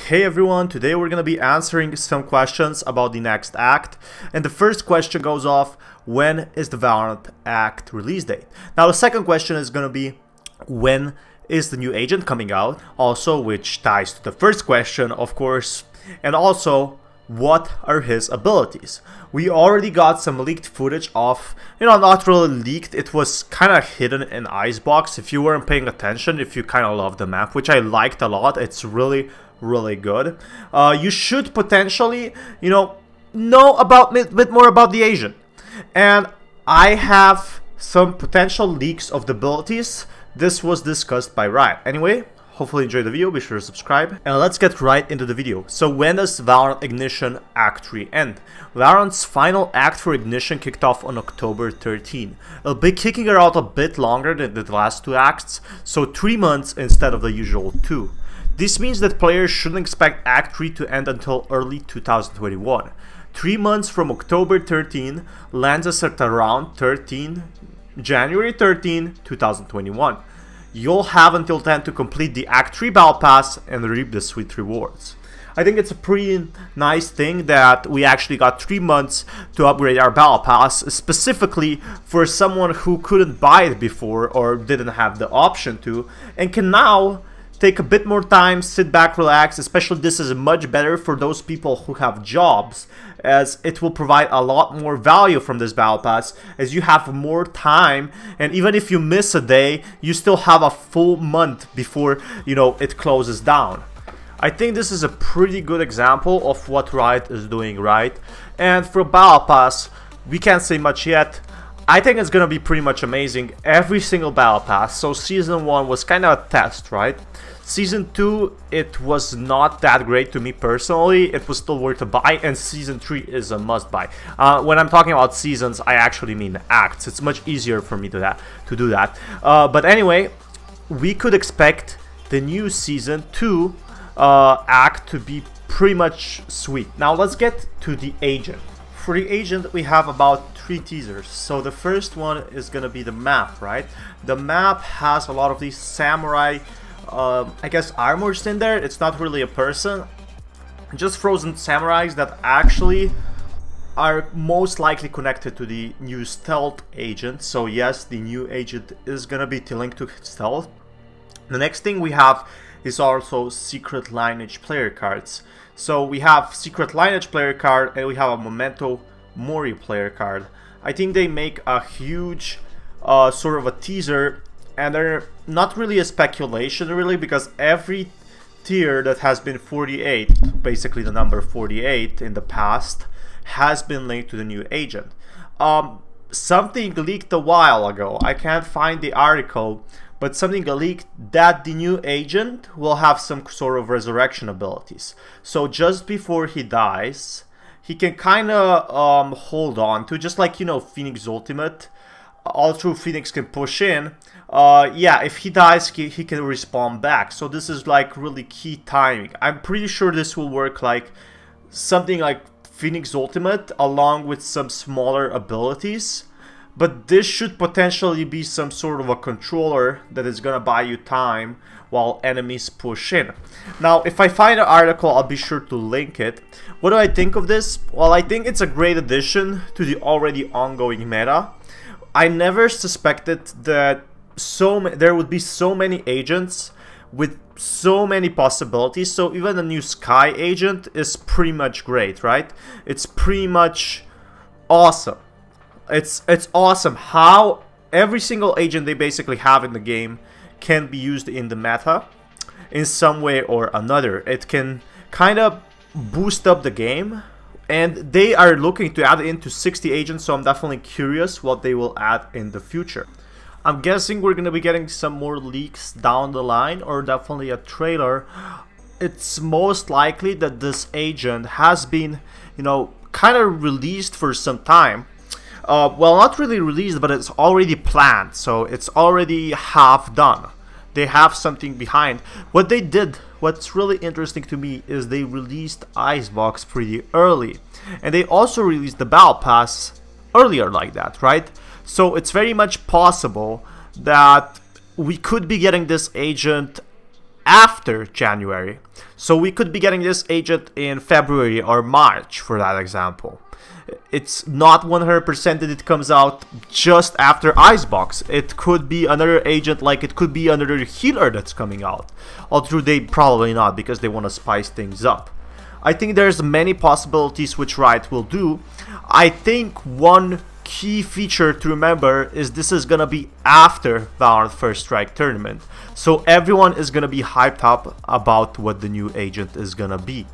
Hey everyone, today we're gonna be answering some questions about the next act, and the first question goes off: when is the Valorant act release date? Now the second question is gonna be: when is the new agent coming out? Also, which ties to the first question, of course, and also what are his abilities? We already got some leaked footage of, not really leaked, it was kind of hidden in Icebox. If you weren't paying attention, if you kind of love the map, which I liked a lot, it's really good. You should potentially, know about a bit more about the agent. And I have some potential leaks of the abilities. This was discussed by Riot. Anyway, hopefully you enjoyed the video, be sure to subscribe. And let's get right into the video. So when does Valorant Ignition Act 3 end? Valorant's final act for Ignition kicked off on October 13. It'll be kicking it out a bit longer than the last two acts, so 3 months instead of the usual 2. This means that players shouldn't expect Act 3 to end until early 2021. 3 months from October 13 lands us at around January 13, 2021. You'll have until then to complete the Act 3 Battle Pass and reap the sweet rewards. I think it's a pretty nice thing that we actually got 3 months to upgrade our Battle Pass, specifically for someone who couldn't buy it before or didn't have the option to, and can now take a bit more time, sit back, relax. Especially this is much better for those people who have jobs, as it will provide a lot more value from this Battle Pass, as you have more time, and even if you miss a day, you still have a full month before, it closes down. I think this is a pretty good example of what Riot is doing right. And for Battle Pass, we can't say much yet. I think it's gonna be pretty much amazing, every single Battle Pass. So Season 1 was kind of a test, right? Season 2, it was not that great to me personally. It was still worth a buy, and Season 3 is a must buy. When I'm talking about seasons, I actually mean acts. It's much easier for me to do that. But anyway, we could expect the new Season 2 act to be pretty much sweet. Now let's get to the agent. For the agent, we have about 3 teasers. So the first one is gonna be the map, right? The map has a lot of these samurai I guess armors in there. It's not really a person, just frozen samurais that actually are most likely connected to the new stealth agent. So yes, the new agent is gonna be linked to stealth. The next thing we have is also secret lineage player cards. So we have secret lineage player card, and we have a Memento Mori player card. I think they make a huge sort of a teaser, and they're not really a speculation really, because every tier that has been 48, basically the number 48 in the past, has been linked to the new agent. Something leaked a while ago, I can't find the article, but something leaked that the new agent will have some sort of resurrection abilities. So just before he dies, he can kind of hold on to, just like, Phoenix Ultimate. All through Phoenix can push in. Yeah, if he dies, he can respawn back. So this is like really key timing. I'm pretty sure this will work like something like Phoenix Ultimate along with some smaller abilities. But this should potentially be some sort of a controller that is gonna buy you time while enemies push in. Now, if I find an article, I'll be sure to link it. What do I think of this? Well, I think it's a great addition to the already ongoing meta. I never suspected that there would be so many agents with so many possibilities. So even the new Sky agent is pretty much great, right? It's pretty much awesome. It's awesome how every single agent they basically have in the game can be used in the meta in some way or another. It can kind of boost up the game. And they are looking to add into 60 agents, so I'm definitely curious what they will add in the future. I'm guessing we're going to be getting some more leaks down the line, or definitely a trailer. It's most likely that this agent has been, kind of released for some time. Well, not really released, but it's already planned, so it's already half done. They have something behind. What they did, what's really interesting to me, is they released Icebox pretty early. And they also released the Battle Pass earlier like that, right? So it's very much possible that we could be getting this agent after January. So we could be getting this agent in February or March, for that example. It's not 100% that it comes out just after Icebox. It could be another agent, like it could be another healer that's coming out. Although they probably not, because they want to spice things up. I think there's many possibilities which Riot will do. I think one key feature to remember is this is gonna be after Valorant First Strike tournament. So everyone is gonna be hyped up about what the new agent is gonna be.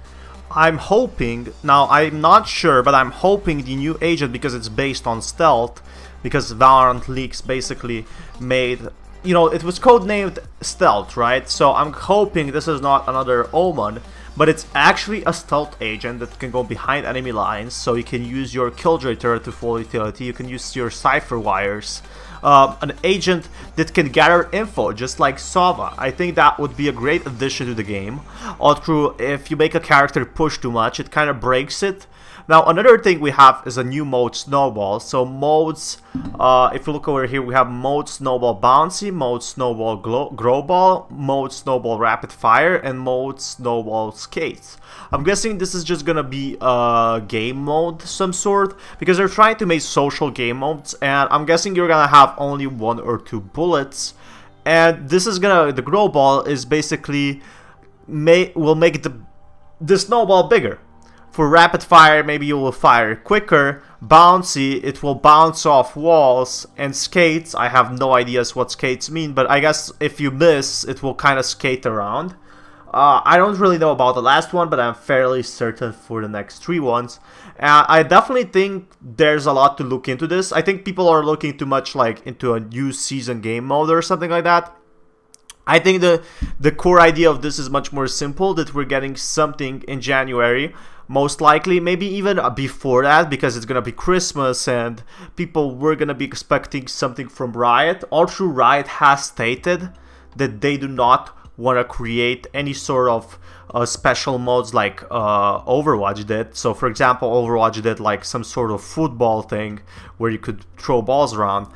I'm hoping, now I'm not sure, but I'm hoping the new agent, because it's based on stealth, because Valorant leaks basically made, you know, it was codenamed stealth, right? So I'm hoping this is not another Omen, but it's actually a stealth agent that can go behind enemy lines, so you can use your Killjoy turret to full utility, you can use your Cypher wires. An agent that can gather info, just like Sova. I think that would be a great addition to the game. Although, if you make a character push too much, it kind of breaks it. Now, another thing we have is a new mode, Snowball. So modes, if you look over here, we have mode Snowball Bouncy, mode Snowball Grow Ball, mode Snowball Rapid Fire, and mode Snowball Skates. I'm guessing this is just gonna be a game mode some sort, because they're trying to make social game modes, and I'm guessing you're gonna have only 1 or 2 bullets. And this is gonna, the Grow Ball is basically, will make the snowball bigger. For rapid fire, maybe you will fire quicker. Bouncy, it will bounce off walls. And skates, I have no idea what skates mean, but I guess if you miss, it will kind of skate around. I don't really know about the last one, but I'm fairly certain for the next 3 ones. I definitely think there's a lot to look into this. I think people are looking too much like into a new season game mode or something like that. I think the core idea of this is much more simple, that we're getting something in January. Most likely, maybe even before that, because it's gonna be Christmas and people were gonna be expecting something from Riot. Although Riot has stated that they do not want to create any sort of special modes like Overwatch did. So for example, Overwatch did like some sort of football thing where you could throw balls around.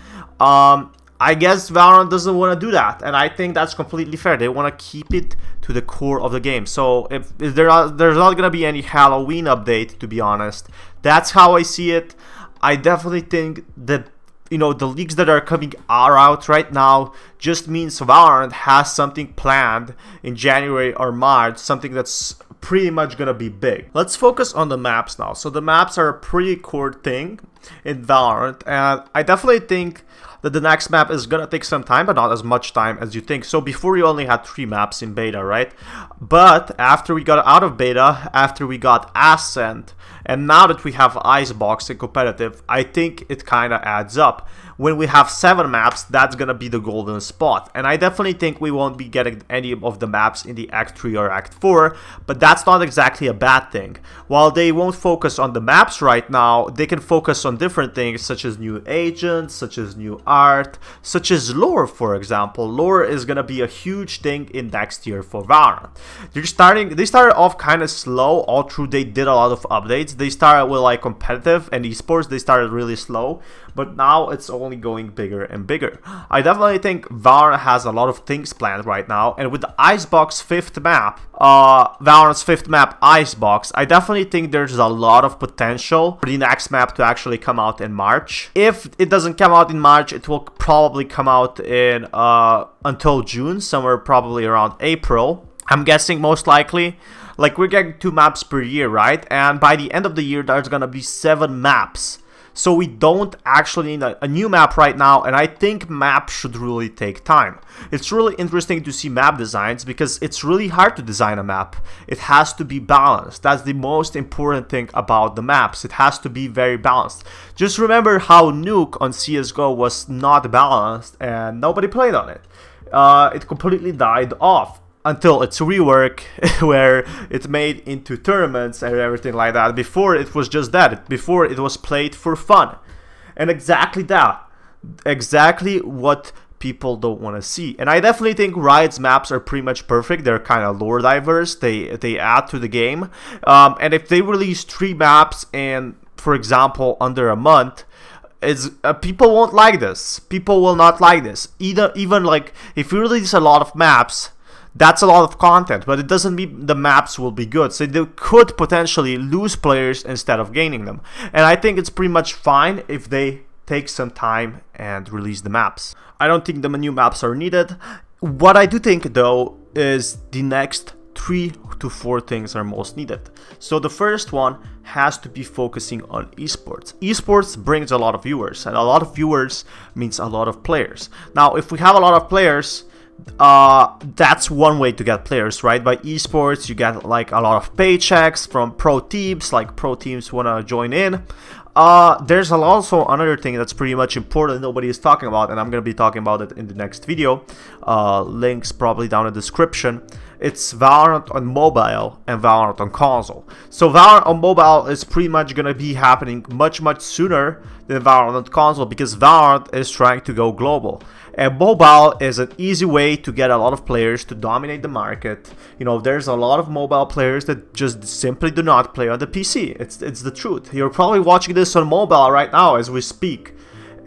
I guess Valorant doesn't want to do that, and I think that's completely fair. They want to keep it to the core of the game. So if there's not going to be any Halloween update, to be honest. That's how I see it. I definitely think that, you know, the leaks that are coming out right now just means Valorant has something planned in January or March, something that's pretty much gonna be big. Let's focus on the maps now. So the maps are a pretty core thing in Valorant, and I definitely think that the next map is gonna take some time, but not as much time as you think. So before you only had 3 maps in beta, right? But after we got out of beta, after we got Ascent, and now that we have Icebox and competitive, I think it kind of adds up. When we have 7 maps, that's gonna be the golden spot. And I definitely think we won't be getting any of the maps in the Act 3 or Act 4, but that's not exactly a bad thing. While they won't focus on the maps right now, they can focus on different things, such as new agents, such as new art, such as lore, for example. Lore is gonna be a huge thing in next year for Valorant. They started off kind of slow, although they did a lot of updates. They started with like competitive and esports, they started really slow, but now it's only going bigger and bigger. I definitely think Valorant has a lot of things planned right now, and with the Icebox 5th map, Valorant's 5th map, Icebox, I definitely think there's a lot of potential for the next map to actually come out in March. If it doesn't come out in March, it will probably come out in until June, somewhere probably around April. I'm guessing most likely. Like, we're getting 2 maps per year, right? And by the end of the year, there's gonna be 7 maps. So we don't actually need a new map right now, and I think maps should really take time. It's really interesting to see map designs, because it's really hard to design a map. It has to be balanced. That's the most important thing about the maps. It has to be very balanced. Just remember how Nuke on CSGO was not balanced and nobody played on it. It completely died off. Until its rework, where it's made into tournaments and everything like that. Before, it was just that. Before, it was played for fun. And exactly that. Exactly what people don't want to see. And I definitely think Riot's maps are pretty much perfect. They're kind of lore diverse. They add to the game. And if they release 3 maps in, for example, under a month, people won't like this. People will not like this. Even like, if you release a lot of maps, That's a lot of content, but it doesn't mean the maps will be good. So they could potentially lose players instead of gaining them. And I think it's pretty much fine if they take some time and release the maps. I don't think the new maps are needed. What I do think though is the next 3 to 4 things are most needed. So the first one has to be focusing on esports. Esports brings a lot of viewers, and a lot of viewers means a lot of players. Now, if we have a lot of players, that's one way to get players, right? By esports, you get like a lot of paychecks from pro teams, like pro teams want to join in. There's also another thing that's pretty much important nobody is talking about, and I'm going to be talking about it in the next video. Links probably down in the description. It's Valorant on mobile and Valorant on console. So Valorant on mobile is pretty much going to be happening much sooner than Valorant on console, because Valorant is trying to go global. And mobile is an easy way to get a lot of players to dominate the market. You know, there's a lot of mobile players that just simply do not play on the PC. It's the truth. You're probably watching this on mobile right now as we speak.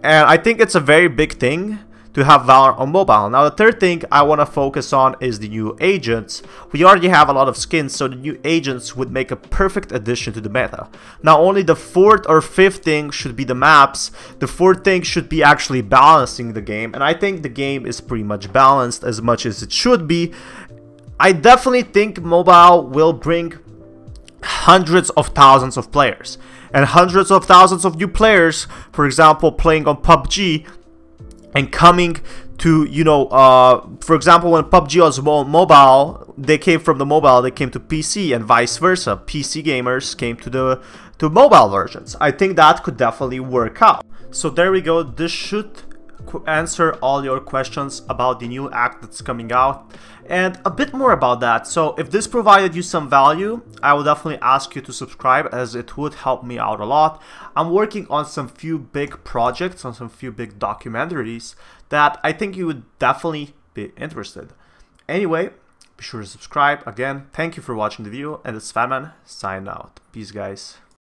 And I think it's a very big thing to have Valorant on mobile. Now, the third thing I want to focus on is the new agents. We already have a lot of skins, so the new agents would make a perfect addition to the meta. Now, only the fourth or fifth thing should be the maps. The fourth thing should be actually balancing the game, and I think the game is pretty much balanced as much as it should be. I definitely think mobile will bring hundreds of thousands of players, and hundreds of thousands of new players, for example, playing on PUBG, and coming to, you know, for example, when PUBG was mobile, they came from the mobile, they came to PC, and vice versa. PC gamers came to mobile versions. I think that could definitely work out. So there we go. This should answer all your questions about the new act that's coming out, and a bit more about that. So if this provided you some value, I will definitely ask you to subscribe, as it would help me out a lot. I'm working on some few big projects, on some few big documentaries that I think you would definitely be interested. Anyway, be sure to subscribe. Again, thank you for watching the video, and it's Fatman signing out. Peace, guys.